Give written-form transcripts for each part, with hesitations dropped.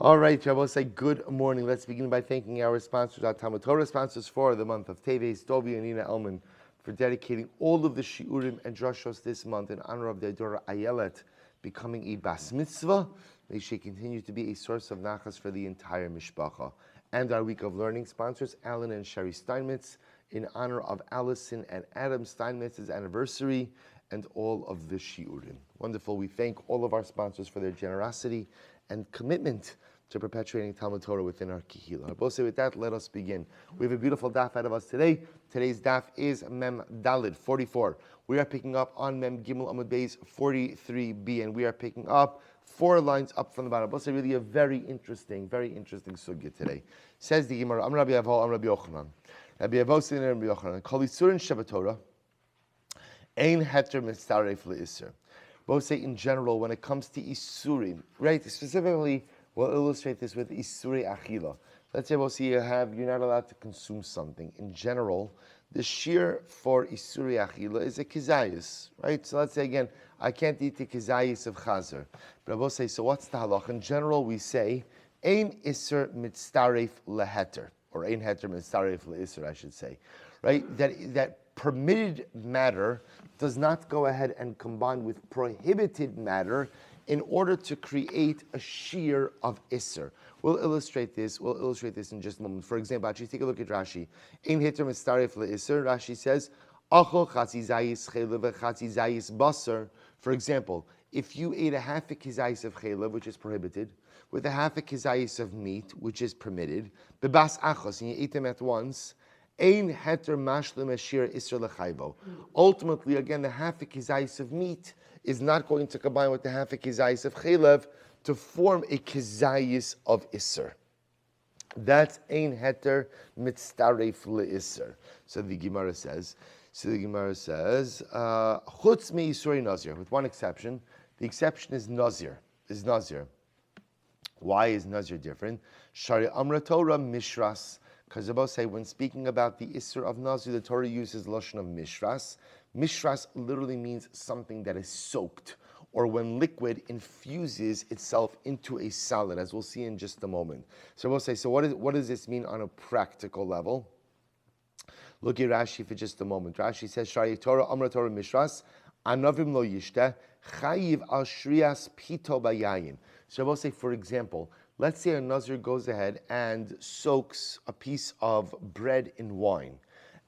All right, Rabbi, say good morning. Let's begin by thanking our sponsors, our Talmud Torah sponsors for the month of Teves, Dovi and Nina Elman, for dedicating all of the Shiurim and Drashos this month in honor of their daughter Ayelet becoming a Bas Mitzvah. May she continue to be a source of nachas for the entire Mishpacha. And our week of learning sponsors, Alan and Sherry Steinmetz, in honor of Allison and Adam Steinmetz's anniversary and all of the Shiurim. Wonderful. We thank all of our sponsors for their generosity and commitment to perpetuating Talmud Torah within our Kehillah. With that, let us begin. We have a beautiful daf out of us today. Today's daf is Mem Dalid 44. We are picking up on Mem Gimel Amud Beis 43b, and we are picking up 4 lines up from the bottom. Really a very interesting sugya today. Says the Gemara, Am Rabbi Avo, Am Rabbi Yochanan. Rabbi Avo said Rabbi Yochanan, Kol Yisurin Shabbat Torah, Ein Heter Mitzaref LeIsur. Both say in general, when it comes to Isurim, right? Specifically, we'll illustrate this with Isuri Achila. Let's say, you're not allowed to consume something. In general, the shear for Isuri Achila is a kizayis, right? So let's say again, I can't eat the kizayis of Chazer. But I will say, so what's the halach? In general, we say, Ein Isur Mitzaref Leheter, or Ein Heter Mitzaref LeIsur, I should say, right? That permitted matter does not go ahead and combine with prohibited matter in order to create a shear of Isser. We'll illustrate this in just a moment. For example, actually take a look at Rashi. Ein heter mitzaref le'Isser, Rashi says, Achol chatzi zayis chelev chatzi zayis basar. For example, if you ate a half a kizayis of chelev, which is prohibited, with a half a kizayis of meat, which is permitted, bebas achos, and you ate them at once, ein heter mashlim ashir Isser lechaybo. Ultimately, again, the half a kizayis of meat is not going to combine with the half a kizayis of chelev to form a kizayis of Isser. That's ein heter mitzaref leIsser. So the Gemara says, chutz me Yisuri Nazir, with one exception. The exception is Nazir. Why is Nazir different? Shari Amra Torah Mishras. Because the say when speaking about the Isser of Nazir, the Torah uses lashon of Mishras. Mishras literally means something that is soaked, or when liquid infuses itself into a solid, as we'll see in just a moment. So we'll say, so what does this mean on a practical level? Look at Rashi for just a moment. Rashi says, Shari Torah, Amra Torah Mishras, Anavim lo yishta, Chayiv al shrias pito bayayin. So we'll say, for example, let's say a Nazir goes ahead and soaks a piece of bread in wine,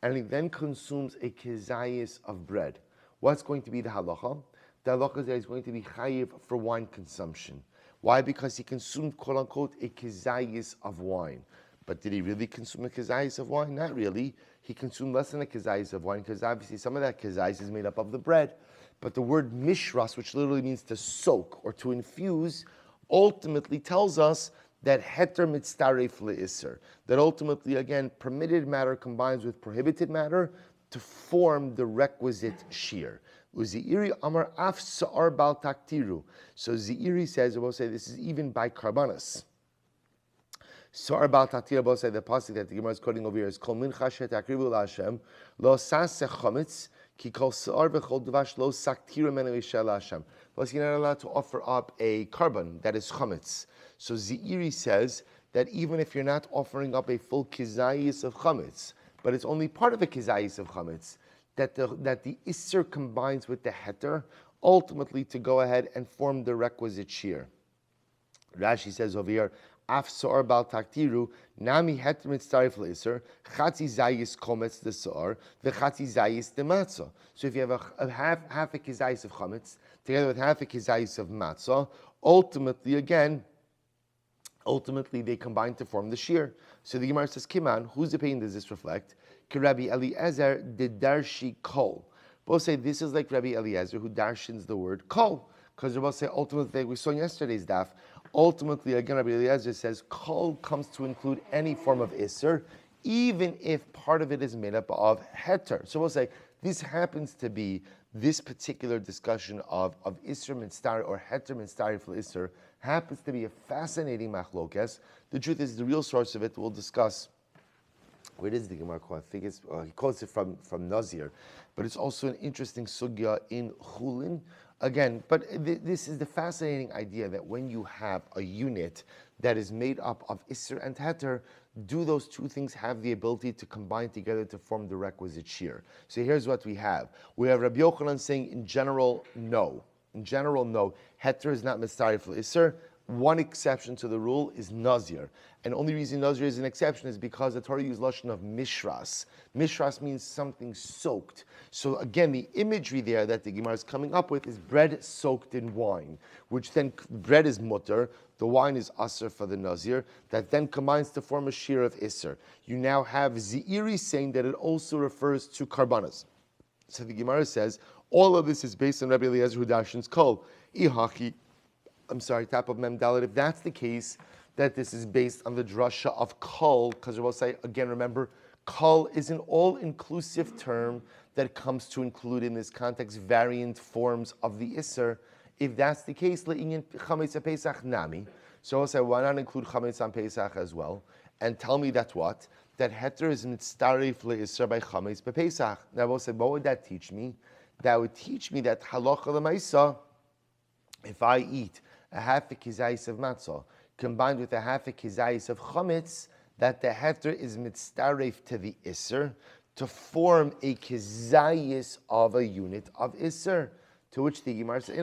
and he then consumes a kizayis of bread. What's going to be the halacha? The halacha is that he's going to be chayiv for wine consumption. Why? Because he consumed, quote unquote, a kizayis of wine. But did he really consume a kizayis of wine? Not really. He consumed less than a kizayis of wine, because obviously some of that kizayis is made up of the bread. But the word mishras, which literally means to soak or to infuse, ultimately tells us that heter mitzaref leIsser, that ultimately, again, permitted matter combines with prohibited matter to form the requisite shear. Uziiri amar af sa'ar bal taktiru. So Ziiri says, we'll say this is even by karbanas. Sa'ar bal taktiru, we'll say the pasuk that the Gemara is quoting over here is kol mincha shetakrivu laHashem lo saseh chometz ki kol sa'ar v'chol dvash lo saktiru menu yishel laHashem. Plus, you're not allowed to offer up a carbon that is chametz. So Ziiri says that even if you're not offering up a full kizayis of chametz, but it's only part of a kizayis of chametz, that the Isser combines with the heter, ultimately to go ahead and form the requisite shear. Rashi says over here, Af so'ar bal taktiru, nami heter mitzaref leIsser, chatzi zayis kometz de so'ar, v'chatzi zayis de matzah. So if you have a half a kizayis of chametz, together with half a kizayis of matzah, ultimately they combine to form the shear. So the Gemara says, Kiman, whose opinion does this reflect? Rabbi Eliezer de darshi kol. Both say this is like Rabbi Eliezer who darshins the word kol. Because they both say ultimately, we saw in yesterday's daf, ultimately again Rabbi Eliezer says kol comes to include any form of Isser, even if part of it is made up of heter. So we'll say this happens to be this particular discussion of Isser Mitzari or Heter Mitzari for Isser happens to be a fascinating machlokes. The truth is, the real source of it we'll discuss. Where does the Gemara call it? I think it's, he quotes it from Nazir, but it's also an interesting sugya in Chulin. Again, but this is the fascinating idea that when you have a unit that is made up of Isser and Heter, do those two things have the ability to combine together to form the requisite shear? So here's what we have. We have Rabbi Yochanan saying, in general, no. In general, no. Heter is not mitzaref for Isser. One exception to the rule is Nazir. And the only reason Nazir is an exception is because the Torah used lashon of mishras. Mishras means something soaked. So again, the imagery there that the Gemara is coming up with is bread soaked in wine, which then bread is mutter, the wine is aser for the Nazir, that then combines to form a shear of Isser. You now have Ze'iri saying that it also refers to karbanas. So the Gemara says, all of this is based on Rabbi Eliezer Hudashin's kol. Tap of Mem Dalet. If that's the case, that this is based on the drasha of kol, because we'll say, again, remember, kol is an all-inclusive term that comes to include in this context variant forms of the Isser. If that's the case, le'inyan chametz Pesach nami. So we'll say, why not include chametz on Pesach as well? And tell me that what? That heter is mitzaref le'Isser by chametz bePesach. Now we'll say, what would that teach me? That would teach me that halacha l'maisa, if I eat a half a kizayis of matzah combined with a half a kizayis of chametz, that the heter is mitzaref to the Isser to form a kizayis of a unit of Isser. To which the Gemara says,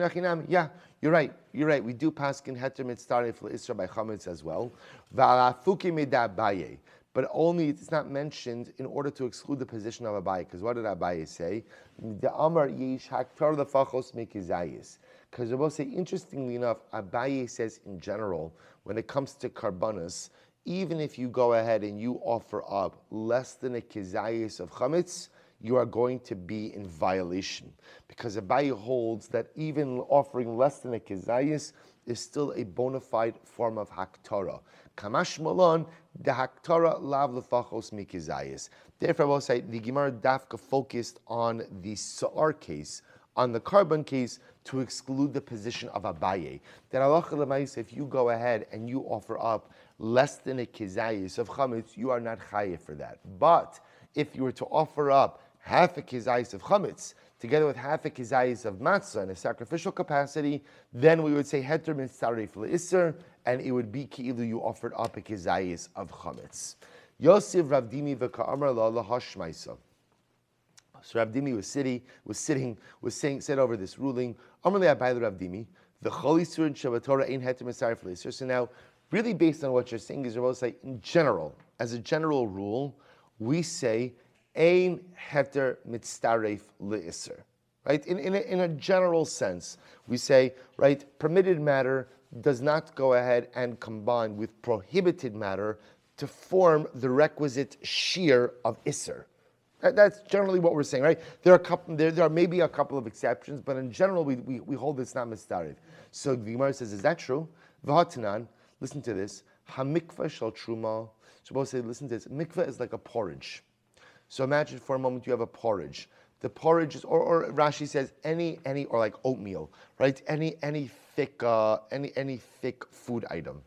yeah, you're right. We do paskin heter mitzaref le'Isser by chametz as well. V'alafuki mida Abaye. But only it's not mentioned in order to exclude the position of Abaye. Because what did Abaye say? The Amar yish haktar lefachos mikizayis. Because Rabbi say, interestingly enough, Abaye says in general, when it comes to karbanas, even if you go ahead and you offer up less than a kizayis of chametz, you are going to be in violation. Because Abaye holds that even offering less than a kizayis is still a bona fide form of haktara. Kamash malon, the haktara lav lefachos mikizayis. Therefore, I will say the Gemara dafka focused on the sa'ar case, on the carbon case, to exclude the position of Abaye. That halacha l'maisa, if you go ahead and you offer up less than a kizayis of chametz, you are not chayiv for that. But if you were to offer up half a kizayis of chametz together with half a kizayis of matzah in a sacrificial capacity, then we would say heter mitzaref le'Isser, and it would be ki'ilu you offered up a kizayis of chametz. Yosef Ravdimi v'ka'amar la lahashmaisa. So Rav Dimi said over this ruling, Amarle Abayla Rav Dimi, the Choli Sur and Shabbatorah ain't heter mitzaref le'Isser. So now, really based on what you're saying, is Rabbi say, in general, as a general rule, we say, ein heter mitzaref le'Isser. Right? In a general sense, we say, right, permitted matter does not go ahead and combine with prohibited matter to form the requisite shear of Isser. That's generally what we're saying, right? There are maybe a couple of exceptions, but in general, we hold this not mistarev. So the Gemara says, is that true? V'hatanan, listen to this. Hamikva shel truma. So both say, listen to this. Mikvah is like a porridge. So imagine for a moment you have a porridge. The porridge is, or Rashi says any, or like oatmeal, right? Any thick food item.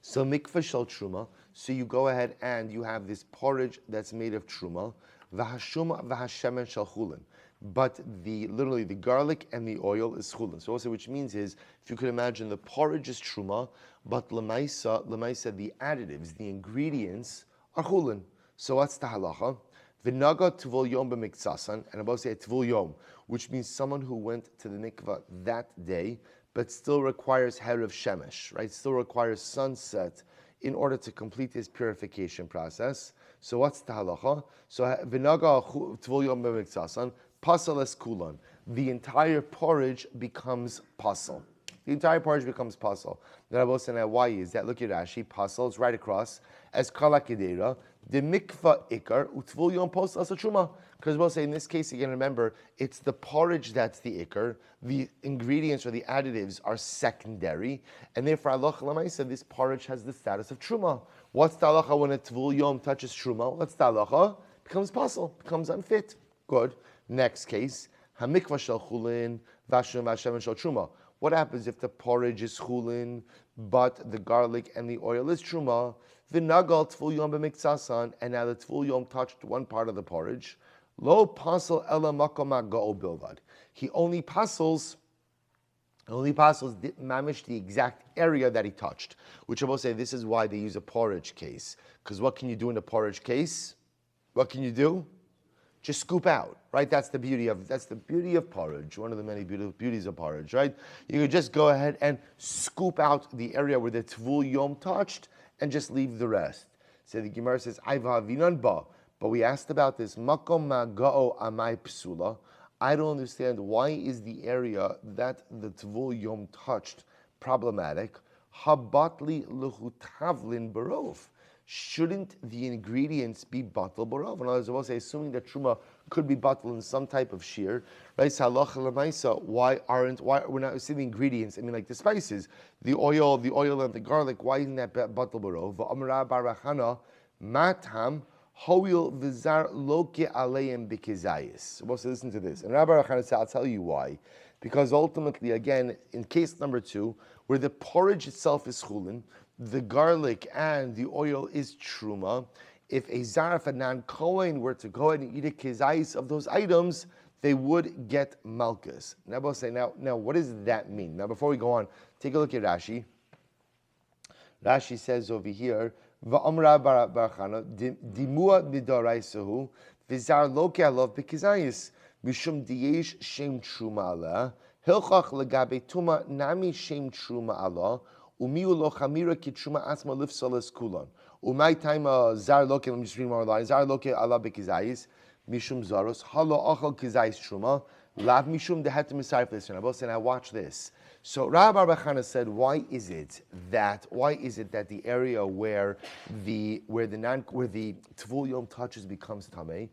So mikvah shel truma. So you go ahead and you have this porridge that's made of truma, v'hashuma v'hashemen shel chulin. But literally the garlic and the oil is chulin. So also, which means is, if you could imagine, the porridge is truma, but lemaisa the additives, the ingredients are chulin. So what's the halacha? V'naga tvul yom b'miksasan, and above say tvul yom, which means someone who went to the mikvah that day, but still requires herav shemesh, right? Still requires sunset in order to complete his purification process. So what's the halacha? So v'naga tvul yom b'miksasan, pasal es kulan. The entire porridge becomes pasal. The entire porridge becomes pasal. Now why is that? Look at Rashi. Pasal is right across as kala kedera. The mikvah ikar utvul yom posal as a truma. Because we'll say in this case again, remember it's the porridge that's the ikar. The ingredients or the additives are secondary, and therefore halacha l'maisa this porridge has the status of truma. What's the halacha when a tvul yom touches truma? What's the halacha? Becomes pasal, becomes unfit. Good. Next case, hamikvah shel chulin v'ashum v'ashemen shel truma. What happens if the porridge is chulin, but the garlic and the oil is truma? V'nagal tvul yom b'miksasan, and now the tvul yom touched one part of the porridge. Lo pasal ela makom ha'ga'ol bilvad. He only pasals Only possible is mamish the exact area that he touched, which I will say this is why they use a porridge case. Because what can you do in a porridge case? What can you do? Just scoop out, right? That's the beauty of porridge. One of the many beauties of porridge, right? You could just go ahead and scoop out the area where the tvul yom touched, and just leave the rest. So the Gemara says, but we asked about this. Makom ma'ga'o amai psula. I don't understand why is the area that the tvul yom touched problematic. Habatli luchutavlin barov. Shouldn't the ingredients be batal barov? In other words, I will say, assuming that truma could be batal in some type of shear, right? So halacha lemaisa, why we're not seeing the ingredients? I mean, like the spices, the oil and the garlic. Why isn't that batal barov? V'amra barachana matam. Hoil v'zar loke aleim b'kizayis. Well, so listen to this. And Rabbi Rachana said, I'll tell you why. Because ultimately, again, in case number 2, where the porridge itself is chulin, the garlic and the oil is truma, if a zaraf, a non-kohen, were to go ahead and eat a kizayis of those items, they would get malchus. Now, we'll say, now, what does that mean? Now, before we go on, take a look at Rashi. Rashi says over here, V'amra barachana dimua midoraisahu v'zar loke alav b'kizayis mishum diyesh shem truma ala hilchach legabe tuma nami shem truma ala umiu lo chamira ki truma asma lifsalas kulon umay time zar loke. Let me just read more lines. Zar loke ala b'kizayis mishum zaros halo achal kizayis truma lav mishum dehet misarif listener. I both said, now watch this. So Rabbi Bachana said, why is it that the area where the tvul yom touches becomes tamei?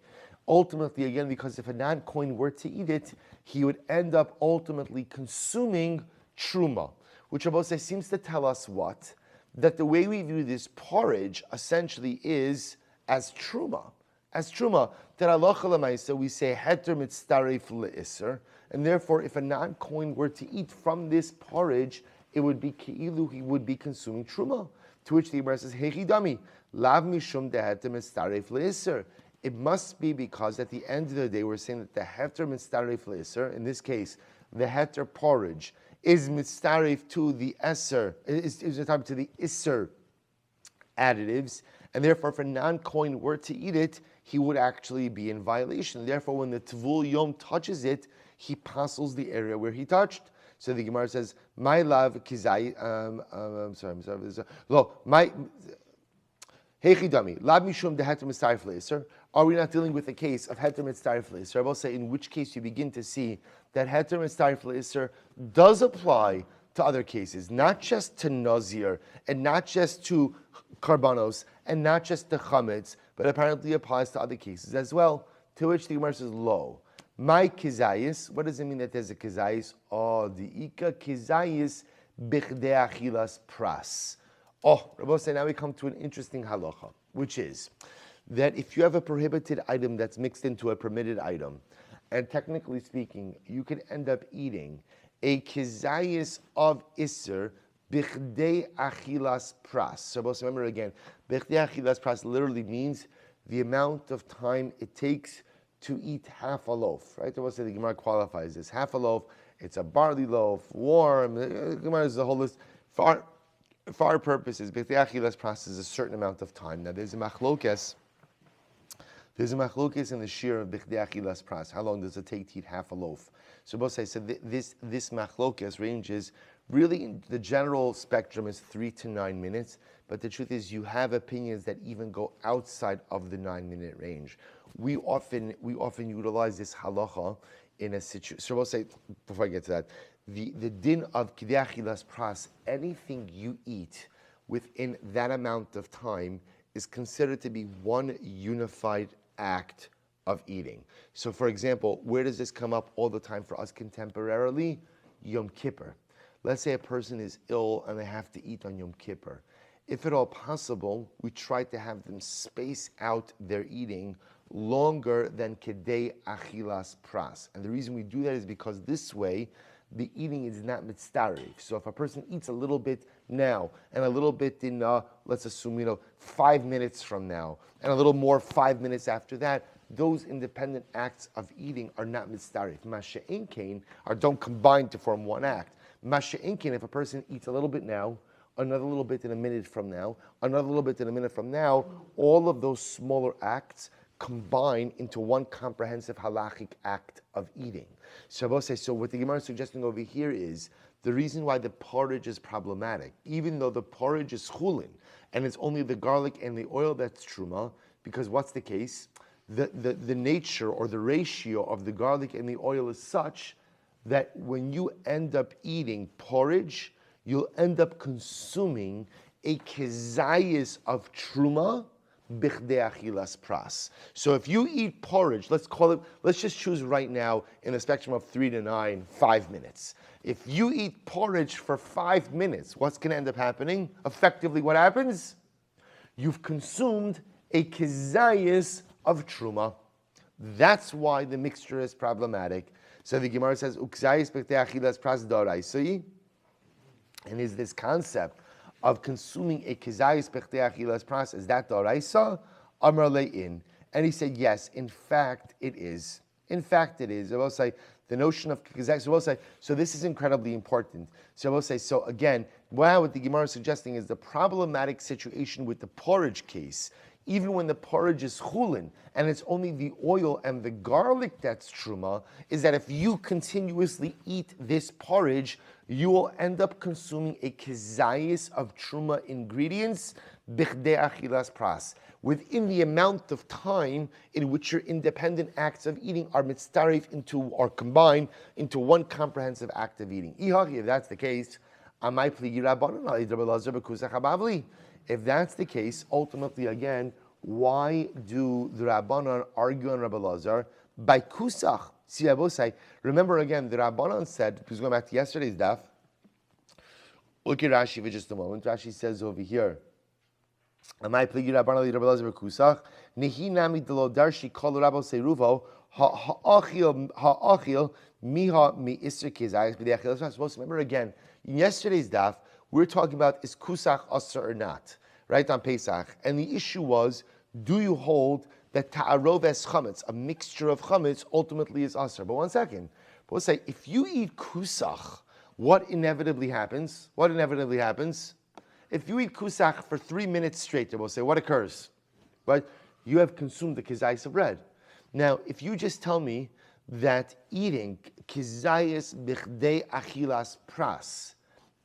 Ultimately, again, because if a non-kohen were to eat it, he would end up ultimately consuming truma, which Rabbi says seems to tell us what? That the way we view this porridge essentially is as truma. As truma, that halacha l'maisa we say heter mitztaref le'isser, and therefore, if a non-kohen were to eat from this porridge, it would be keilu, he would be consuming truma. To which the Gemara says, Hechidami, lav mishum deheter mitztaref le'isser. It must be because at the end of the day, we're saying that the heter mitztaref le'isser, in this case, the heter porridge, is mitztaref to the esser, is to the isser additives, and therefore, if a non-kohen were to eat it, he would actually be in violation. Therefore, when the tvul yom touches it, he passes the area where he touched. So the Gemara says, "My love kizai." I'm sorry. Lo, my hechidami lab mishum deheter mitzaref le'isser. Are we not dealing with a case of heter mitzaref le'isser? I will say, in which case you begin to see that heter mitzaref le'isser does apply to other cases, not just to nazir and not just to karbanos and not just to chametz, but apparently applies to other cases as well. To which the Gemara says, "Lo." My kizayis, what does it mean that there's a kizayis? Oh, the ika kizayis bichdei achilas pras. Oh, Rabbi say now we come to an interesting halacha, which is that if you have a prohibited item that's mixed into a permitted item, and technically speaking, you can end up eating a kizayis of iser bichdei achilas pras. So remember again, bichdei achilas pras literally means the amount of time it takes to eat half a loaf, right? The Gemara qualifies this. Half a loaf, it's a barley loaf, warm. The Gemara is the whole list. For our purposes, b'chtei achilas pras is a certain amount of time. Now there's a machlokes. There's a machlokes in the shir of b'chtei achilas pras. How long does it take to eat half a loaf? So both say, this machlokes ranges, really the general spectrum is 3 to 9 minutes, but the truth is you have opinions that even go outside of the 9-minute range. We often utilize this halacha in a situation. So we'll say, before I get to that, the din of kidei achilas pras, anything you eat within that amount of time is considered to be one unified act of eating. So for example, where does this come up all the time for us contemporarily? Yom Kippur. Let's say a person is ill and they have to eat on Yom Kippur. If at all possible, we try to have them space out their eating longer than kedei achilas pras. And the reason we do that is because this way, the eating is not mitzdarif. So if a person eats a little bit now, and a little bit in, let's assume, 5 minutes from now, and a little more 5 minutes after that, those independent acts of eating are not mitzdarif. Masha'in kain don't combine to form one act. Masha'inkin, if a person eats a little bit now, another little bit in a minute from now, another little bit in a minute from now, all of those smaller acts combine into one comprehensive halachic act of eating. So what the Gemara is suggesting over here is the reason why the porridge is problematic, even though the porridge is chulin, and it's only the garlic and the oil that's truma, because what's the case? The nature or the ratio of the garlic and the oil is such that when you end up eating porridge, you'll end up consuming a kezayis of truma bichdei achilas pras. So if you eat porridge, let's just choose right now in a spectrum of 3 to 9, 5 minutes. If you eat porridge for 5 minutes, what's going to end up happening? Effectively, what happens? You've consumed a kezayis of truma. That's why the mixture is problematic. So the Gemara says, "Ukzayis bichdei achilas pras doraisa." And is this concept of consuming a kezayis bichdei achilas pras, is that doraisa? Amar le'in. And he said, yes, in fact it is. In fact it is. I will say, the notion of kezayis, so this is incredibly important. So I will say, so again, what the Gemara is suggesting is the problematic situation with the porridge case, even when the porridge is chulin, and it's only the oil and the garlic that's truma, is that if you continuously eat this porridge, you will end up consuming a kezayis of truma ingredients, bichdei achilas pras, within the amount of time in which your independent acts of eating are mitzaref into, or combined into one comprehensive act of eating. If that's the case, if that's the case, ultimately again, why do the Rabbanan argue on Rabbi Lazar? By kusach. See, remember again, the Rabbanan said, because going back to yesterday's daf, look at Rashi for just a moment. Rashi says over here, Amai pligi Rabbanan li Rabbi Lazar kusach, nehi nami delo darshi kol Rabbi Seiruvo, ha'achil miha mi isser kezayis b'dei achilas pras. Remember again, in yesterday's daf, we're talking about is kusach asr or not, right, on Pesach. And the issue was, do you hold that ta'aroves chametz, a mixture of chametz, ultimately is asr? But one second. We'll say, if you eat kusach, what inevitably happens? What inevitably happens? If you eat kusach for 3 minutes straight, we'll say, what occurs? Right? You have consumed the kizayis of bread. Now, if you just tell me that eating kizayis bichdei achilas pras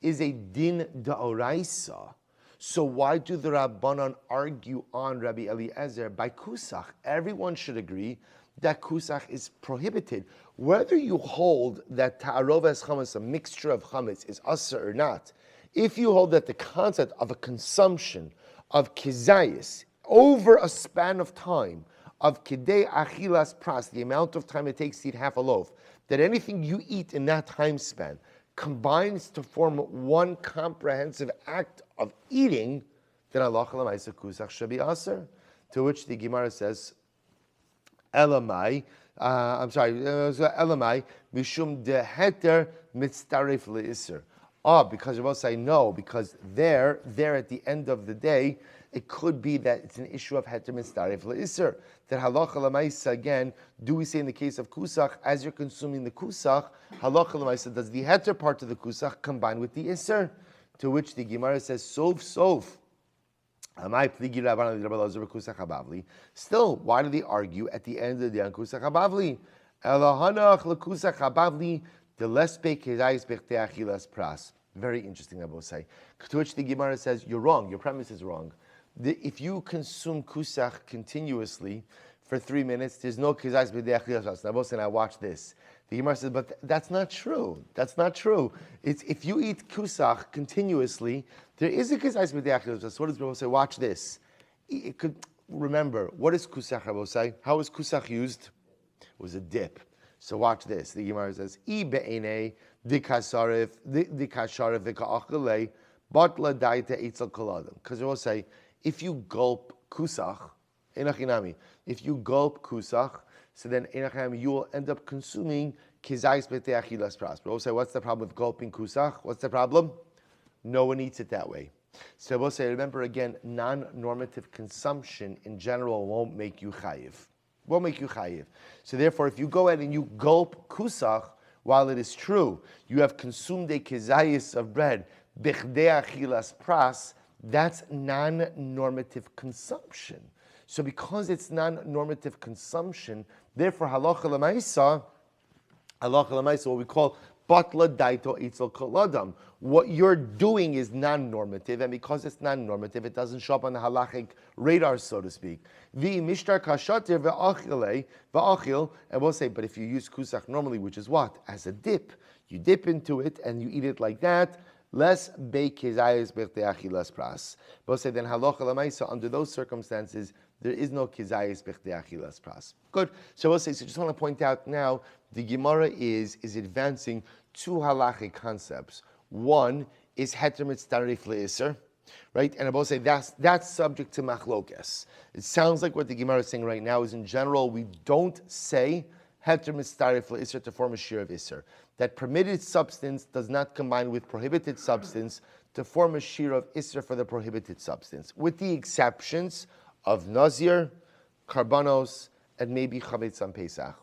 is a din da'oraisa, so why do the Rabbanan argue on Rabbi Eliezer by kusach? Everyone should agree that kusach is prohibited. Whether you hold that ta'aroves chametz, a mixture of chametz, is asr or not, if you hold that the concept of a consumption of kizayis over a span of time of kidei achilas pras, the amount of time it takes to eat half a loaf, that anything you eat in that time span combines to form one comprehensive act of eating, then halacha l'maisa kusach should be aser. To which the Gemara says, Elamai, Elamai mishum deheter mitztaref leisser. Because Rabbi say no, because there at the end of the day, it could be that it's an issue of heter mitztaref leisser. That halacha l'maisa again, do we say in the case of kusach, as you're consuming the kusach, halacha l'maisa, does the heter part of the kusach combine with the isser? To which the Gemara says, sof. Still, why do they argue at the end of the day on kusach habavli? Elahanach lekusach habavli delespe kezayis bichdei achilas pras. Very interesting, I will say. To which the Gemara says, you're wrong. Your premise is wrong. If you consume kusach continuously for 3 minutes, there's no kezayis bichdei achilas pras. Now, I will say, now watch this. The Gemara says, but that's not true. That's not true. It's if you eat kusach continuously, there is a kezayis b'dei achilas. So what does Rabbi say? Watch this. It could remember, what is kusach, Rabbi say? How was kusach used? It was a dip. So watch this. The Gemara says, I be'enei dikasarif v'ka'achalei batla daita eitzel koladam. Because Rabbi say, if you gulp kusach, enachinami, if you gulp kusach, so then you will end up consuming kizayis b'tei achilas pras. But we'll say, what's the problem with gulping kusach? What's the problem? No one eats it that way. So we'll say, remember again, non-normative consumption in general won't make you chayiv. Won't make you chayiv. So therefore, if you go ahead and you gulp kusach, while it is true you have consumed a kezayis of bread, bichdei achilas pras, that's non-normative consumption. So because it's non-normative consumption, therefore halacha l'maisa, what we call batla daito itzel koladam. What you're doing is non-normative, and because it's non-normative, it doesn't show up on the halachic radar, so to speak. The mishtar kashatir ve'achil, and we'll say, but if you use kusach normally, which is what? As a dip. You dip into it and you eat it like that. Less bekezayis bechteachilas pras. We'll say then halacha l'maisa, under those circumstances, there is no kezayis bechteachilas pras. Good. So we'll say, so just want to point out now, the Gemara is advancing two halachic concepts. One is heter mitzdarif le'iser, right? And I will say that's subject to machlokes. It sounds like what the Gemara is saying right now is in general, we don't say heter mitzdarif le'iser to form a shir of iser. That permitted substance does not combine with prohibited substance to form a shir of iser for the prohibited substance, with the exceptions of nazir, karbanos, and maybe chametz on Pesach.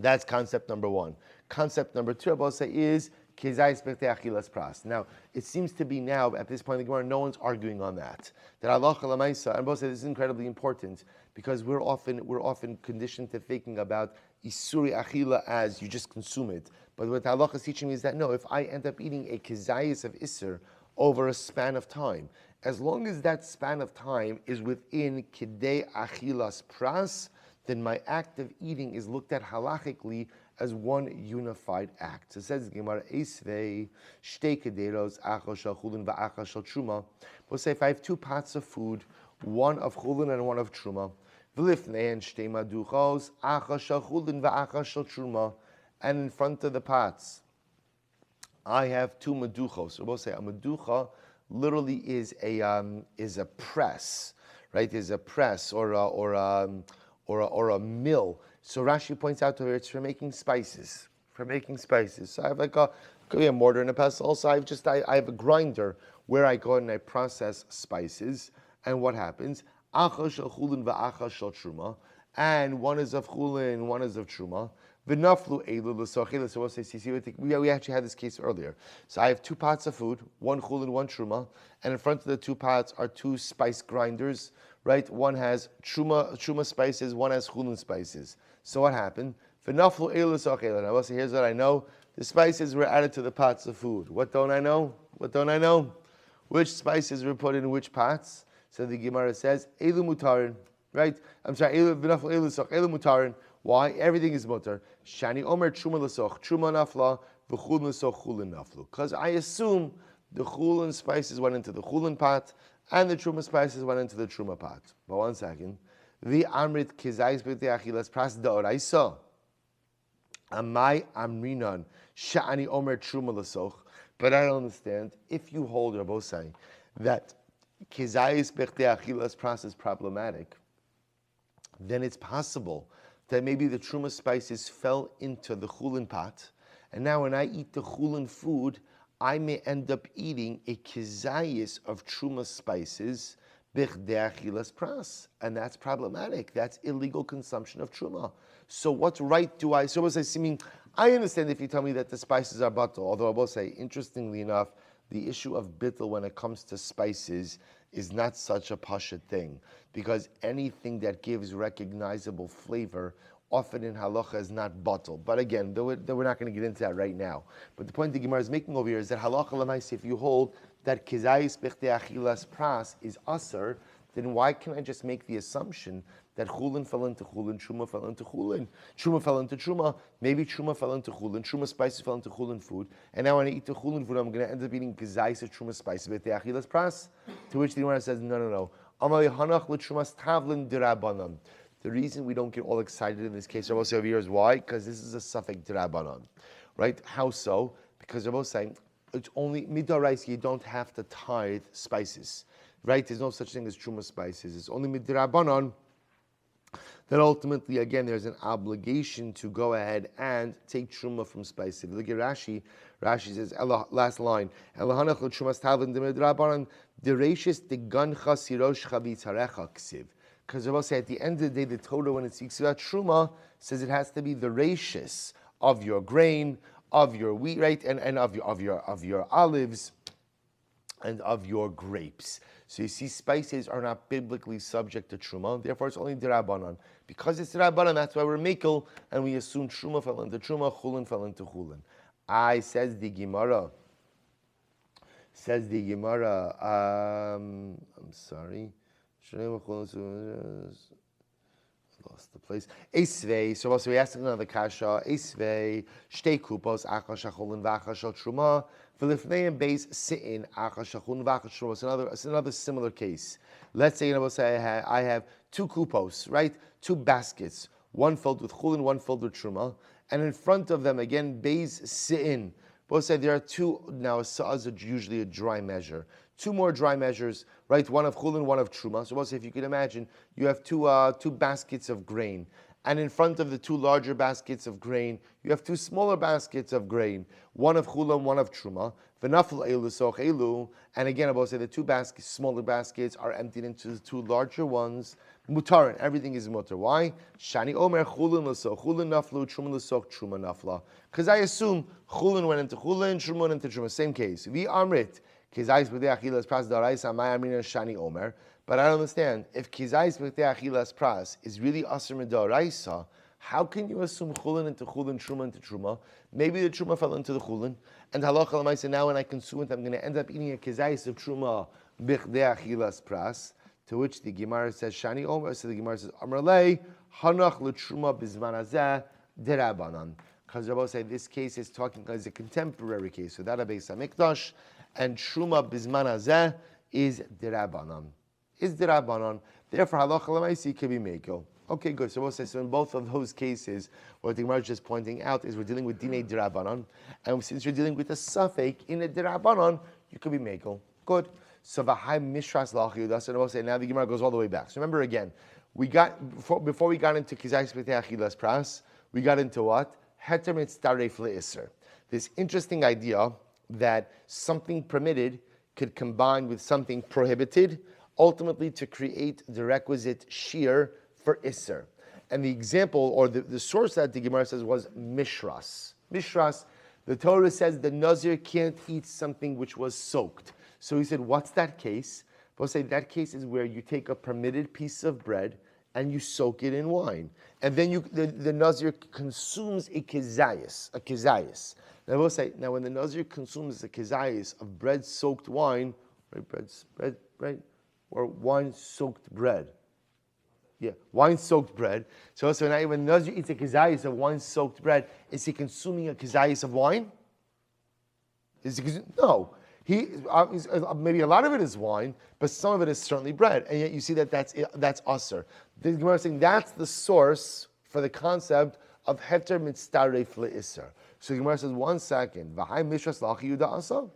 That's concept number one. Concept number two, I will say, is kezayis b'chtei achilas pras. Now, it seems to be now, at this point in the Gemara, no one's arguing on that. That halacha l'maisa, and I will say this is incredibly important, because we're often conditioned to thinking about isuri achila as you just consume it. But what the halacha is teaching me is that no, if I end up eating a kezayis of iser over a span of time, as long as that span of time is within kidei achilas pras, then my act of eating is looked at halachically as one unified act. So it says Gemara Esvei Shtei Kederos Achal Shel Chulin VaAchal Shel Truma. We'll say if I have two pots of food, one of Chulin and one of Truma, V'lifneihen Shtei Maduchos Achal Shel Chulin VaAchal Shel Truma, and in front of the pots, I have two maduchos. So we'll say a maducha literally is a press, right? Is a press or a mill. So Rashi points out to her it's for making spices. For making spices. So I have could be a mortar and a pestle. Also, I have a grinder where I go and I process spices. And what happens? Achal shel chulin va'achal shel truma. And one is of chulin, one is of truma. V'naflu eilu l'sochil. So we'll say, we actually had this case earlier. So I have two pots of food, one chulin, one truma. And in front of the two pots are two spice grinders. Right? One has truma spices, one has chulin spices. So what happened? V'naflu eilu l'sochil. And I will say, here's what I know. The spices were added to the pots of food. What don't I know? What don't I know? Which spices were put in which pots? So the Gemara says, eilu mutarin. Right? I'm sorry, v'naflu eilu l'soch, eilu mutarin. Why? Everything is mutar. Shani omer truma l'soch, truma nafla, v'chulin l'soch, chulin naflu. Because I assume the chulin spices went into the chulin pot, and the truma spices went into the truma pot. But one second. The amrit kizayis b'tei achilas pras da'oraisa. Amai amrinan sha'ani omer truma l'soch. But I don't understand. If you hold, Rabbi saying that kizayis b'tei achilas pras is problematic, then it's possible that maybe the truma spices fell into the chulin pot, and now when I eat the chulin food, I may end up eating a kizayis of truma spices b'chdei achilas pras, and that's problematic. That's illegal consumption of truma. So what right do I? So I understand if you tell me that the spices are batal, although I will say, interestingly enough, the issue of bittul when it comes to spices is not such a pashut thing, because anything that gives recognizable flavor often in halacha is not batal. But again, we're not going to get into that right now. But the point the Gemara is making over here is that halacha l'maisa, if you hold that kizayis b'chtei achilas pras is aser, then why can't I just make the assumption that chulin fell into chulin, truma fell into chulin, truma fell into truma, maybe truma fell into chulin, truma spices fell into chulin food, and now when I eat the chulin food, I'm going to end up eating kizayis of truma spices b'chtei achilas pras. To which the Gemara says, no. Amalei hanach l'trumas tavlin dirabanan. The reason we don't get all excited in this case, Rabbi over here, is why? Because this is a suffix dirabanan, right? How so? Because Rabbi saying it's only midarais. You don't have to tithe spices, right? There's no such thing as truma spices. It's only midrabanan that ultimately, again, there's an obligation to go ahead and take truma from spices. If you look at Rashi, Rashi says, last line, Elahanach l'trumas tavlin dimidrabanan dereshis degancha sirosh chabitzarecha ksiv. Because I will say, at the end of the day, the Torah, when it speaks about truma, says it has to be the rashis of your grain, of your wheat, right, and of your olives, and of your grapes. So you see, spices are not biblically subject to truma. Therefore, it's only derabanan. Because it's derabanan, that's why we're mekel, and we assume truma fell into truma, chulin fell into chulin. Says the Gemara. I'm sorry. Lost the place. Esvei. So also we asked another kasha. Esvei. Shtei kupos. Achas shachulin v'achas shal truma. V'lifneim beis sitin. Achas shachulin v'achas truma. It's another similar case. Let's say I have two kupos, right? Two baskets. One filled with chulin, one filled with truma. And in front of them, again, beis sitin. Both say there are two, now a sa'az is usually a dry measure. Two more dry measures, right? One of chulin, one of truma. So both say, if you can imagine, you have two baskets of grain. And in front of the two larger baskets of grain, you have two smaller baskets of grain. One of chulin, one of truma. V'nafel elu soch elu. And again, I both say the two baskets, smaller baskets are emptied into the two larger ones. Mutarin, everything is mutar. Why? Shani omer chulin l'soch, chulin naflu, truma l'soch, truma nafla. Because I assume chulin went into chulin, truma went into truma. Same case. Vi amrit, kizayis b'dei achilas pras daraisa, my amina shani omer. But I don't understand. If kizayis b'dei achilas pras is really aser midaraisa, how can you assume chulin into chulin, truma into truma? Maybe the truma fell into the chulin, and halacha l'maisa, now when I consume it, I'm going to end up eating a kizayis of truma b'dei achilas pras. To which the Gemara says, Shani Omer, so the Gemara says, Amrlei, Hanach l'truma bizman hazeh derabanan. Because Rabbi say this case is talking as a contemporary case. So that Beis Hamikdash, and truma bizman hazeh is derabanan. Therefore, halacha l'maisi can be mekel. Okay, good. So we'll say, so in both of those cases, what the Gemara is just pointing out is we're dealing with dinei derabanan, and since you're dealing with a suffix in a derabanan, you can be mekel. Good. So v'hai mishras la'achiyudas, and we'll say now the Gemara goes all the way back. So remember again, we got before we got into kizayis b'tei achilas pras, we got into what? Heter mitzdaref le'isser. This interesting idea that something permitted could combine with something prohibited, ultimately to create the requisite shear for isser. And the example, or the source that the Gemara says was mishras. Mishras, the Torah says the Nazir can't eat something which was soaked. So he said, what's that case? We'll say that case is where you take a permitted piece of bread and you soak it in wine. And then the Nazir consumes a kizayis. Now we'll say, now when the Nazir consumes a kizayis of bread-soaked wine, right, or wine-soaked bread. Yeah, wine-soaked bread. So now when the Nazir eats a kizayis of wine-soaked bread, is he consuming a kizayis of wine? No. Maybe a lot of it is wine, but some of it is certainly bread, and yet you see that's aser. The Gemara is saying that's the source for the concept of heter mitzdaref le'isser. So the Gemara says, 1 second, v'hai mishras la'achiyuda asa?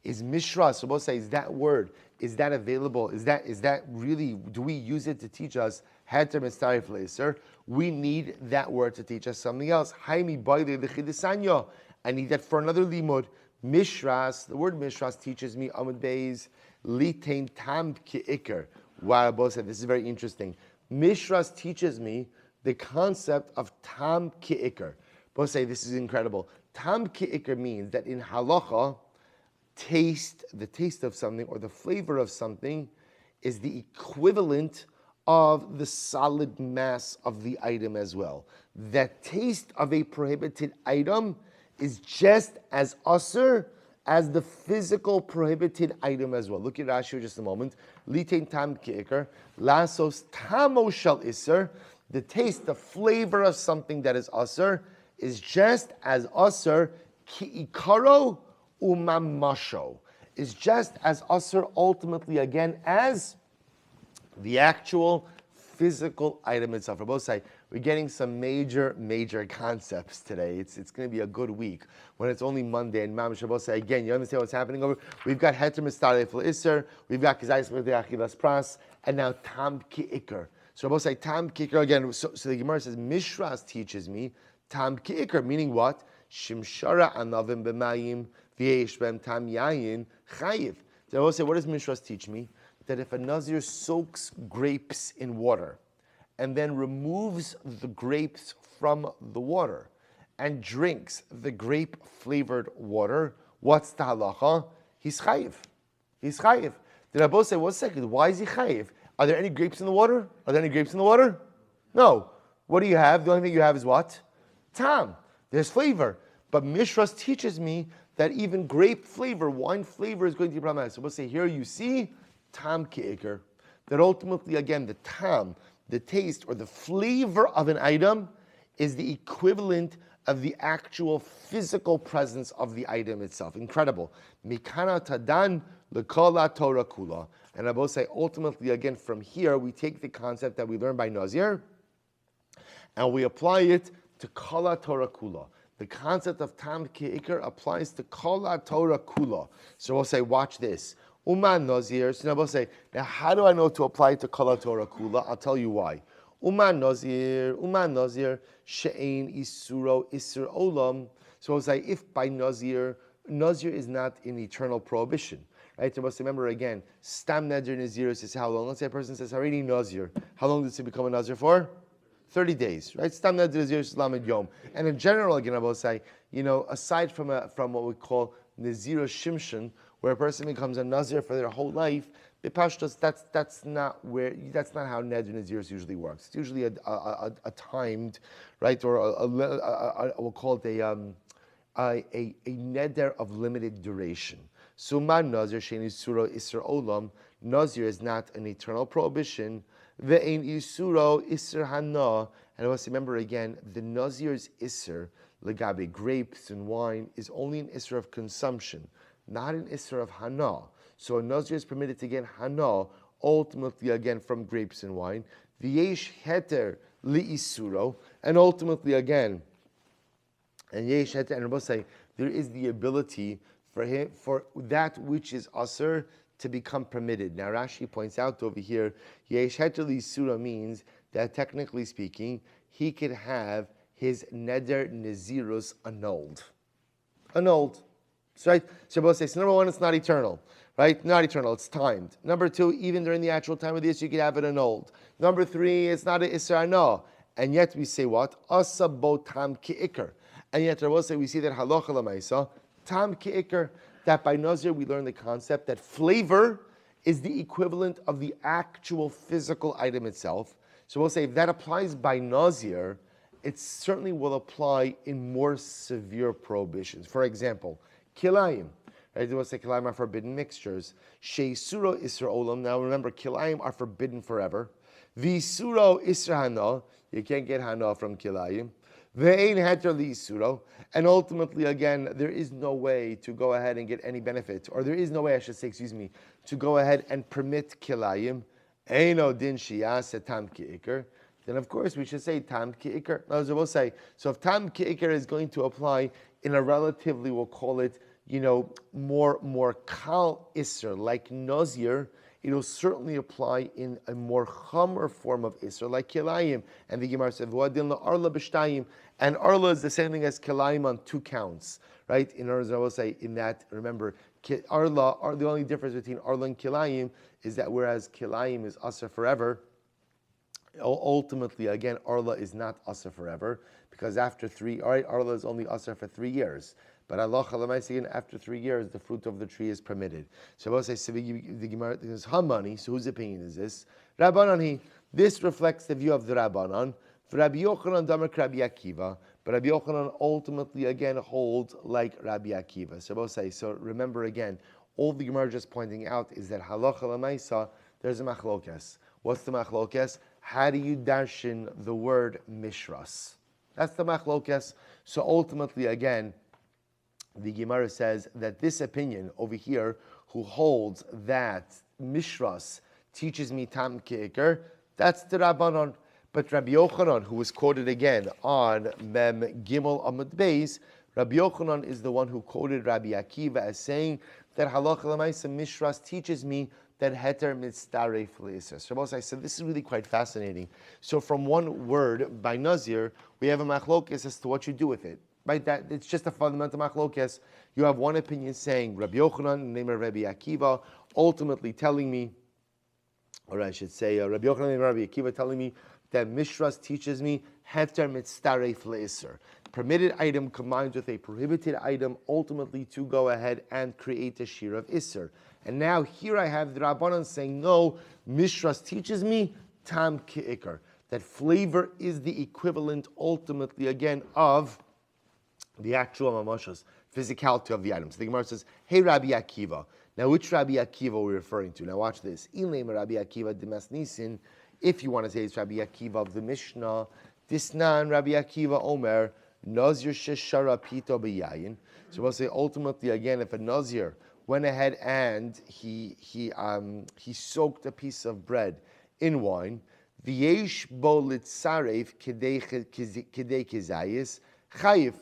Is mishras, so both say, is that word, is that available? Is that really, do we use it to teach us heter mitzdaref le'isser? We need that word to teach us something else. Haimi baile l'chidisanya. I need that for another limud. Mishras, the word mishras teaches me Amud Beis litain tam ki'ikr. Wow, both said this is very interesting. Mishras teaches me the concept of tam ki'ikr. Both say this is incredible. Tam ki'ikr means that in halacha, the taste of something or the flavor of something is the equivalent of the solid mass of the item as well. The taste of a prohibited item is just as usher as the physical prohibited item as well. Look at Rashi for just a moment. Litain tam ki'ikr, lasos tamo shal iser. The taste, the flavor of something that is usher is just as usher ki'ikaro umamasho. Is just as usher ultimately again as the actual physical item itself. For both sides, we're getting some major concepts today. It's going to be a good week when it's only Monday. And Mam Shabbos say again, you understand what's happening over? We've got heter mistaref le'isser, we've got kizayis b'dei achilas pras, and now tam ki'ikr. So both say tam ki'ikr again. So the Gemara says Mishras teaches me tam ki'ikr, meaning what? Shimshara anavim b'mayim v'yesh b'em tam yayin chayiv. So I will say, what does Mishras teach me? That if a Nazir soaks grapes in water and then removes the grapes from the water, and drinks the grape-flavored water, what's the halacha? He's chayiv. He's chayiv. The Rabbi say, 1 second, why is he chayiv? Are there any grapes in the water? Are there any grapes in the water? No. What do you have? The only thing you have is what? Tam. There's flavor. But Mishras teaches me that even grape flavor, wine flavor is going to be problematic. So we'll say here you see tam ke'ikr. That ultimately, again, the tam, the taste or the flavor of an item is the equivalent of the actual physical presence of the item itself. Incredible. Mikana tadan lekola Torah kula. And I will say, ultimately, again, from here, we take the concept that we learned by Nazir, and we apply it to kala Torah kula. The concept of tam ke'ikr applies to kala Torah kula. So we'll say, watch this. Uman Nazir. So now we'll say, now how do I know to apply it to kala Torah kula? I'll tell you why. Uman Nazir, she'ein isuro isur olam. So we'll say, if by Nazir is not an eternal prohibition. Right? So must remember again, stam neder nazir is how long? Let's say a person says, already Nazir. How long does he become a Nazir for? 30 days, right? Stam neder nazir is lamed yom. And in general, again, I will say, aside from what we call nazir shimshon, where a person becomes a Nazir for their whole life, b'pashtos, that's not how neder naziris usually works. It's usually a timed, right, or we'll call it a neder of limited duration. Suman Nazir shein isuro isur olam. Nazir is not an eternal prohibition. Ve'ein isuro isur hana. And I must remember again, the Nazir's isur, legabe grapes and wine, is only an isur of consumption, not an isur of hana. So a Nazir is permitted to get hana, ultimately again from grapes and wine. V'yesh heter li isuro, and ultimately again, and yesh heter, and I must say, there is the ability for that which is asur to become permitted. Now Rashi points out over here, yesh heter li isuro means that technically speaking, he could have his neder nazirus annulled. Annulled. So, right? So number one, it's not eternal. Right? Not eternal, it's timed. Number two, even during the actual time of the issue, you could have it annulled. Number three, it's not an Isra no. And yet we say what? Asa bo tam ki'ikr. And yet I will say we see that halacha l'maisa, tam ki'ikr, that by Nazir we learn the concept that flavor is the equivalent of the actual physical item itself. So we'll say if that applies by Nazir, it certainly will apply in more severe prohibitions. For example, kilayim. Right? We'll say kilayim are forbidden mixtures. Sheisuro isra olam. Now remember, kilayim are forbidden forever. Visuro isra hana. You can't get hana from kilayim. Ve'ein heter li isuro. And ultimately, again, there is no way to go ahead and get any benefit, or there is no way, I should say, to go ahead and permit kilayim. Eino din shiyase tam ki'ikr. Then of course we should say tam ki'ikr. As we'll say, so if tam ki'ikr is going to apply in a relatively, we'll call it, more kal isser, like Nazir, it will certainly apply in a more chamer form of isser, like kilayim. And the Gemara said, "V'adin la'arla b'shtayim," and arla is the same thing as kilayim on 2 counts, right? In other words, I will say in that, remember, arla, the only difference between arla and kilayim is that whereas kilayim is asr forever, ultimately, again, arla is not asr forever, because after 3, all right, arla is only asr for 3 years. But Allah again, after 3 years, the fruit of the tree is permitted. So I will say, the Gemara is Hamani. So whose opinion is this? Rabbanan. This reflects the view of the Rabbanan. For Rabbi Yochanan Damer Rabbi Akiva, but Rabbi Yochanan ultimately again holds like Rabbi Akiva. So I will say. So remember again, all the Gemara just pointing out is that halacha l'maisa, there's a machlokes. What's the machlokes? How do you darshan the word mishras? That's the machlokes. So ultimately again, the Gemara says that this opinion over here, who holds that Mishras teaches me Tam Ke'ikr, that's the Rabbanon. But Rabbi Yochanan, who was quoted again on Mem Gimel Amud Beis, Rabbi Yochanan is the one who quoted Rabbi Akiva as saying that Halacha L'maisa Mishras teaches me that Heter Mitzdaref L'Isser. So I said this is really quite fascinating. So from one word, by Nazir, we have a machlokes as to what you do with it. Right, that it's just a fundamental machlokes. You have one opinion saying Rabbi Yochanan, in the name of Rabbi Akiva, ultimately telling me, or I should say Rabbi Yochanan and Rabbi Akiva telling me that Mishras teaches me Heter Mitzdaref L'Isser, permitted item combines with a prohibited item, ultimately to go ahead and create a shear of Isser. And now here I have the Rabbanan saying, no, Mishras teaches me tam ki'ikar, that flavor is the equivalent, ultimately, again, of the actual mamashas, physicality of the item. So the Gemara says, hey, Rabbi Akiva. Now, which Rabbi Akiva are we referring to? Now, watch this. Ilema Rabbi Akiva Demas Nisin. If you want to say it's Rabbi Akiva of the Mishnah, Disnan Rabbi Akiva Omer, Nazir Sheshara Pito B'yayin. So we'll say, ultimately, again, if a Nazir went ahead and he soaked a piece of bread in wine, V'yesh bo litzaref kidei kizayis chayif.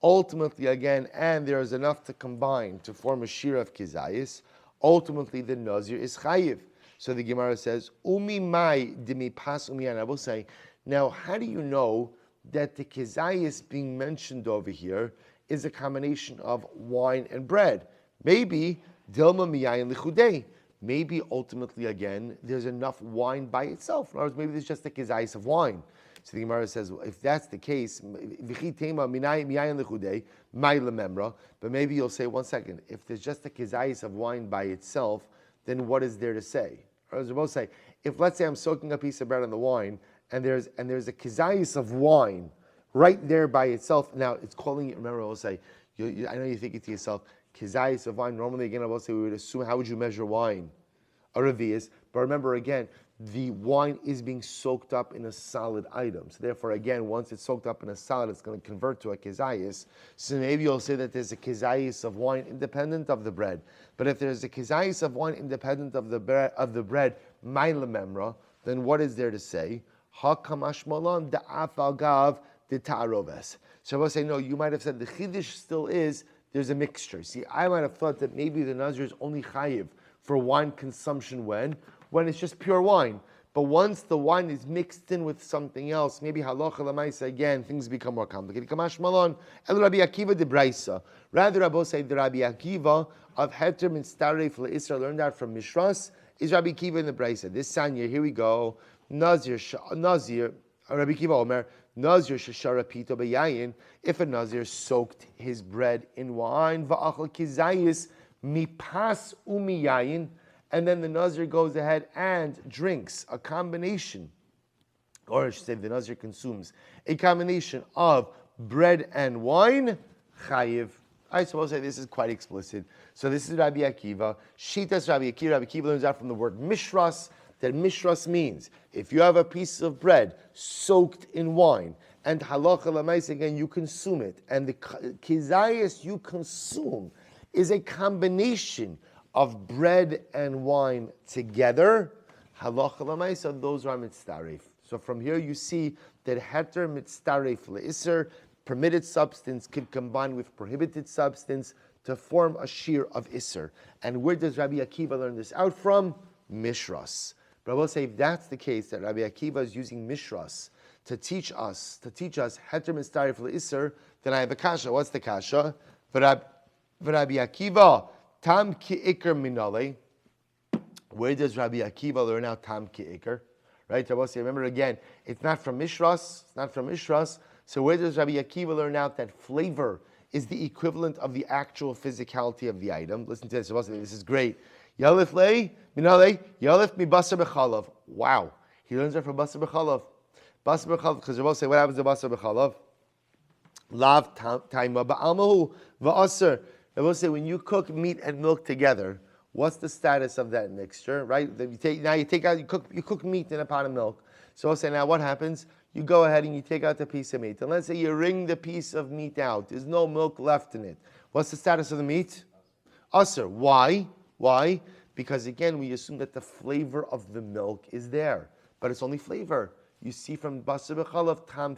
Ultimately, again, and there is enough to combine to form a shear of kizayis. Ultimately, the nazir is chayiv. So the Gemara says, "Umi mai dimi pas umiyan." I will say, now, how do you know that the kizayis being mentioned over here is a combination of wine and bread? Maybe dilma miyayin lichudei. Maybe ultimately, again, there's enough wine by itself. In other words, maybe there's just a kizayis of wine. So the Gemara says, well, if that's the case, but maybe you'll say, 1 second, if there's just a kizayis of wine by itself, then what is there to say? Or as we both say, if let's say I'm soaking a piece of bread in the wine, and there's a kizayis of wine right there by itself, now it's calling it, remember I will say, I know you're thinking to yourself, kizayis of wine, normally again I will say, we would assume, how would you measure wine? A revius, but remember again, the wine is being soaked up in a solid item. So therefore, again, once it's soaked up in a solid, it's going to convert to a kizayis. So maybe you'll say that there's a kizayis of wine independent of the bread. But if there's a kizayis of wine independent of the bread, ma'ila memra, then what is there to say? Ha kamash malon da'af gav de ta'aroves. So I will say, no, you might have said the chiddush still is, there's a mixture. See, I might have thought that maybe the nazir is only chayiv for wine consumption when it's just pure wine. But once the wine is mixed in with something else, maybe halacha l'maisa, again, things become more complicated. Kamash malon, el Rabbi Akiva de Braisa. Rather, Rabbi say the Rabbi Akiva of Heter min Starei for Israel learned that from Mishras is Rabbi Akiva in the Braisa. This Sanya, here we go. Nazir, Rabbi Akiva Omer, Nazir sheshara pito beyayin. If a Nazir soaked his bread in wine, va'achal kizayis mipas umiyayin, and then the Nazir goes ahead and drinks a combination, or I should say the Nazir consumes a combination of bread and wine, chayiv. I suppose this is quite explicit. So this is Rabbi Akiva. Shitas Rabbi Akiva. Rabbi Akiva learns out from the word mishras, that mishras means if you have a piece of bread soaked in wine, and halacha l'mais, again, you consume it, and the kizayis you consume is a combination of bread and wine together, halacha l'maisa, those are mitztaref. So from here you see that heter mitztaref le'isser, permitted substance can combine with prohibited substance to form a shear of isser. And where does Rabbi Akiva learn this out from? Mishras. But I will say, if that's the case, that Rabbi Akiva is using Mishras to teach us heter mitztaref le'isser, then I have a kasha. What's the kasha? Rabbi Akiva, tam ki'ikr minale. Where does Rabbi Akiva learn out tam ki'ikr? Right? I will say, remember again, it's not from Mishras. So where does Rabbi Akiva learn out that flavor is the equivalent of the actual physicality of the item? Listen to this. This is great. Yalif lei minale yalif mi basar b'chalav. Wow. He learns that from basar b'chalav. Basar b'chalav, because Rabbi will say, what happens to basar b'chalav? Lav taima ba'almahu va'asar. I will say, when you cook meat and milk together, what's the status of that mixture, right? You cook meat in a pot of milk. So I'll say, now what happens? You go ahead and you take out the piece of meat. And let's say you wring the piece of meat out. There's no milk left in it. What's the status of the meat? Asr. Why? Because again, we assume that the flavor of the milk is there. But it's only flavor. You see from Basar B'chalav tam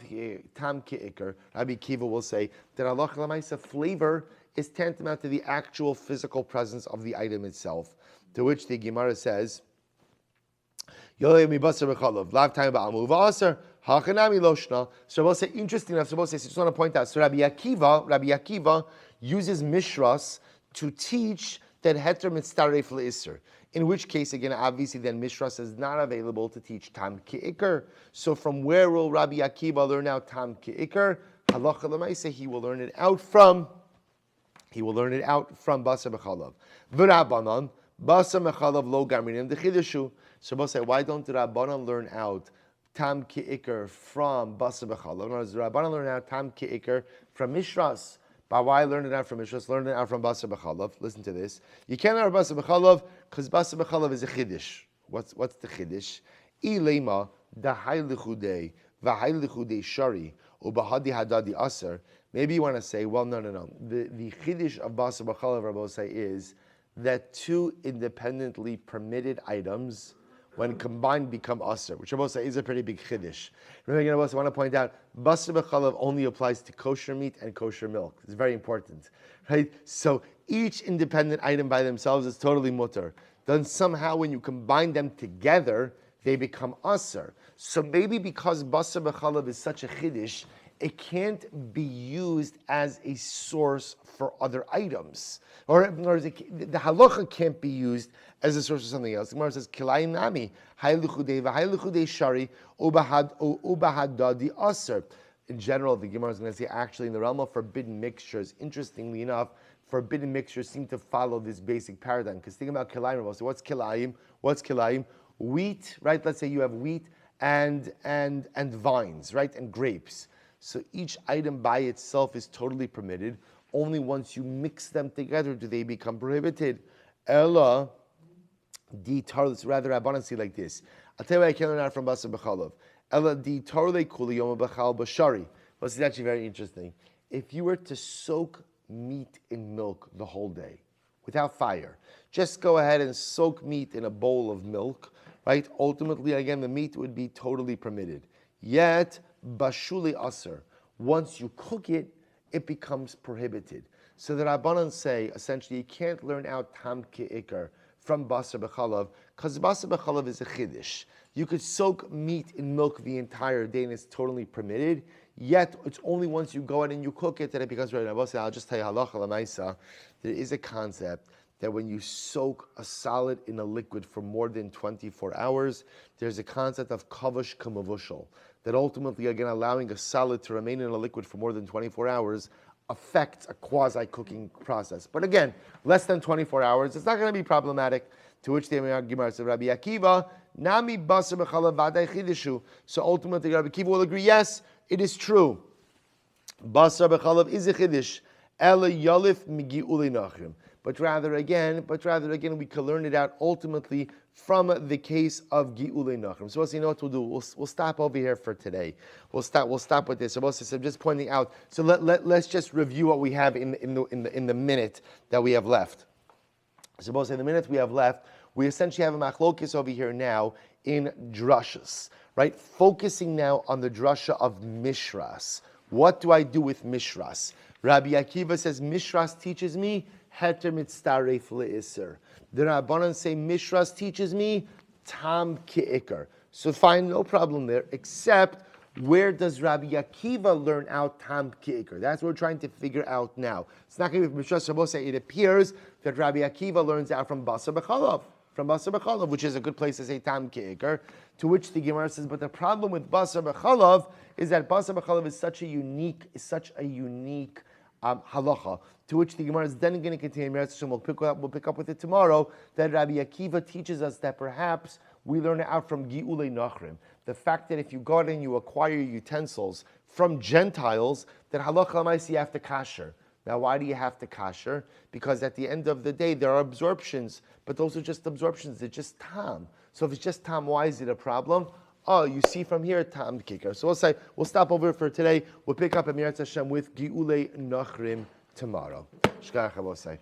ki'ikr, Rabbi Akiva will say that Allah l'maisa flavor is tantamount to the actual physical presence of the item itself. To which the Gemara says, so we'll say, interesting enough, so we'll say, I just want to point out, so Rabbi Akiva uses Mishras to teach that heter mitztaref le'isser. In which case, again, obviously, then Mishras is not available to teach tam ki'ikr. So from where will Rabbi Akiva learn out tam ki'ikr? halacha l'maisa, he will learn it out from basa b'chalav. V'Rabbanan, basa b'chalav lo gaminim dechidushu. So we'll say, why don't the Rabbanan learn out tam ki'ikr from basa b'chalav? In other words, the Rabbanan learn out tam ki'ikr from mishras. But why learn it out from mishras? Learn it out from basa b'chalav. Listen to this. You can't learn basa b'chalav because basa b'chalav is a chiddush. What's the chiddush? Ilema dahai lichudei v'hai lichudei shari ubahadi hadadi aser. Maybe you want to say, well, no. The chiddush of basa b'chalav, Rabbi say, is that two independently permitted items, when combined, become aser, which Rabbi say is a pretty big chiddush. Remember, I want to point out, basa b'chalav only applies to kosher meat and kosher milk. It's very important, right? So each independent item by themselves is totally mutter. Then somehow, when you combine them together, they become aser. So maybe because basa b'chalav is such a chiddush, it can't be used as a source for other items. Or in other words, the halacha can't be used as a source for something else. The Gemara says, Kilayim nami, hayluchudei v'hayluchudei shari, ubahadadi aser. In general, the Gemara is going to say, actually, in the realm of forbidden mixtures, interestingly enough, forbidden mixtures seem to follow this basic paradigm. Because think about kilayim. So what's kilayim? What's kilayim? Wheat, right? Let's say you have wheat and vines, right? And grapes. So each item by itself is totally permitted. Only once you mix them together do they become prohibited. Ella, di tarlis, rather Rabbanan see like this. I'll tell you what I can learn out from basa b'chalav. Ella di tarle kuli yom b'chal b'shari. Well, this is actually very interesting. If you were to soak meat in milk the whole day, without fire, just go ahead and soak meat in a bowl of milk, right? Ultimately, again, the meat would be totally permitted. Yet, bashuli aser, once you cook it, it becomes prohibited. So the Rabbanan say, essentially, you can't learn out tam ki'ikar from basa b'chalav, because basa b'chalav is a chiddush. You could soak meat in milk the entire day and it's totally permitted, yet it's only once you go out and you cook it that it becomes ready. I'll just tell you, halacha l'maisa, there is a concept that when you soak a solid in a liquid for more than 24 hours, there's a concept of kavush kamavushal, that ultimately, again, allowing a solid to remain in a liquid for more than 24 hours affects a quasi-cooking process. But again, less than 24 hours, it's not going to be problematic. To which the Gemara says, Rabbi Akiva, nami basa b'chalav v'adai chidushu. So ultimately, Rabbi Akiva will agree, yes, it is true. Basa b'chalav is a chiddush. Ela yalif migi uli nachrim. But rather again, we can learn it out ultimately from the case of Gi'ulei Nachrim. So you know what we'll do? We'll stop over here for today. We'll stop with this. So I'm just pointing out. So let's just review what we have in the minute that we have left. So in the minute we have left, we essentially have a machlokis over here now in drashas, right? Focusing now on the drasha of mishras. What do I do with mishras? Rabbi Akiva says mishras teaches me heter mitztaref le'iser. The Rabbanan say mishras teaches me tam ki'ikar. So fine, no problem there, except where does Rabbi Akiva learn out tam ki'ikar? That's what we're trying to figure out now. It's not going to be mishras. Rabbi say it appears that Rabbi Akiva learns out from basa b'chalav, which is a good place to say tam ki'ikar. To which the Gemara says, but the problem with basa b'chalav is that basa b'chalav is such a unique halacha, to which the Gemara is then going to continue. We'll pick up with it tomorrow. That Rabbi Akiva teaches us that perhaps we learn it out from Gi'ulei Nachrim. The fact that if you go out and you acquire utensils from Gentiles, that halacha l'maisa you have to kasher. Now, why do you have to kasher? Because at the end of the day, there are absorptions, but those are just absorptions. They're just tam. So if it's just tam, why is it a problem? Oh, you see from here, tam kicker. So we'll stop over for today. We'll pick up Emirat Hashem with Gi'ulei Nachrim tomorrow. Shkach Avosai.